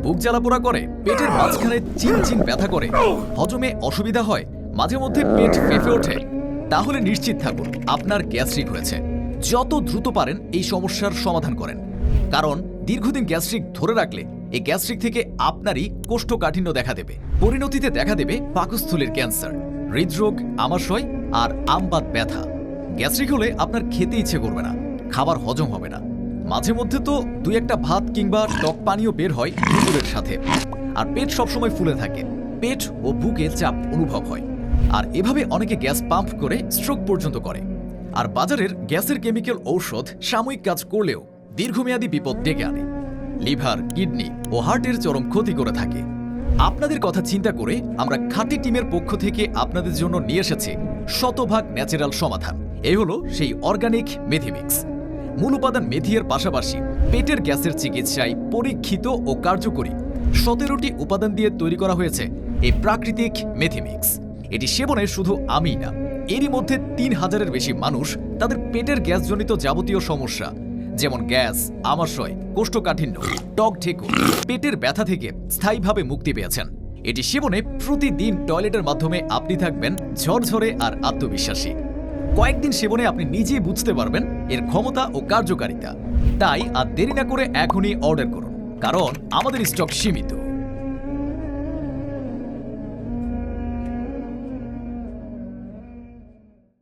বুক জ্বালাপোড়া করে, পেটের মাঝখানে চিনচিন ব্যথা করে, হজমে অসুবিধা হয়, মাঝে মধ্যে পেট ফেঁপে ওঠে, তাহলে নিশ্চিত থাকুন আপনার গ্যাস্ট্রিক হয়েছে। যত দ্রুত পারেন এই সমস্যার সমাধান করেন, কারণ দীর্ঘদিন গ্যাস্ট্রিক ধরে রাখলে এই গ্যাস্ট্রিক থেকে আপনারই কোষ্ঠকাঠিন্য দেখা দেবে, পরিণতিতে দেখা দেবে পাকস্থলীর ক্যান্সার, হৃদরোগ, আমাশয় আর আমবাত ব্যথা। গ্যাস্ট্রিক হলে আপনার খেতে ইচ্ছে করবে না, খাবার হজম হবে না, মাঝে মধ্যে তো দুই একটা ভাত কিংবা টক পানীয় বের হয় দুপুরের সাথে, আর পেট সবসময় ফুলে থাকে, পেট ও বুকে চাপ অনুভব হয়, আর এভাবে অনেকে গ্যাস পাম্প করে স্ট্রোক পর্যন্ত করে। আর বাজারের গ্যাসের কেমিক্যাল ঔষধ সাময়িক কাজ করলেও দীর্ঘমেয়াদী বিপদ ডেকে আনে, লিভার, কিডনি ও হার্টের চরম ক্ষতি করে থাকে। আপনাদের কথা চিন্তা করে আমরা খাঁটি টিমের পক্ষ থেকে আপনাদের জন্য নিয়ে এসেছি শতভাগ ন্যাচারাল সমাধান। এই হলো সেই অর্গানিক মেথি মিক্স। মূল উপাদান মেথির পাশাপাশি পেটের গ্যাসের চিকিৎসায় পরীক্ষিত ও কার্যকরী 17টি উপাদান দিয়ে তৈরি করা হয়েছে এই প্রাকৃতিক মেথি মিক্স। এটি সেবনে শুধু আমিই না, এরই মধ্যে 3000-এর বেশি মানুষ তাদের পেটের গ্যাসজনিত যাবতীয় সমস্যা যেমন গ্যাস, আমাশয়, কোষ্ঠকাঠিন্য, টক ঢেকুর, পেটের ব্যথা থেকে স্থায়ীভাবে মুক্তি পেয়েছেন। এটি সেবনে প্রতিদিন টয়লেটের মাধ্যমে আপনি থাকবেন ঝরঝরে আর আত্মবিশ্বাসী। কয়েকদিন সেবনে আপনি নিজেই বুঝতে পারবেন এর ক্ষমতা ও কার্যকারিতা। তাই আর দেরি না করে এখনই অর্ডার করুন, কারণ আমাদের স্টক সীমিত।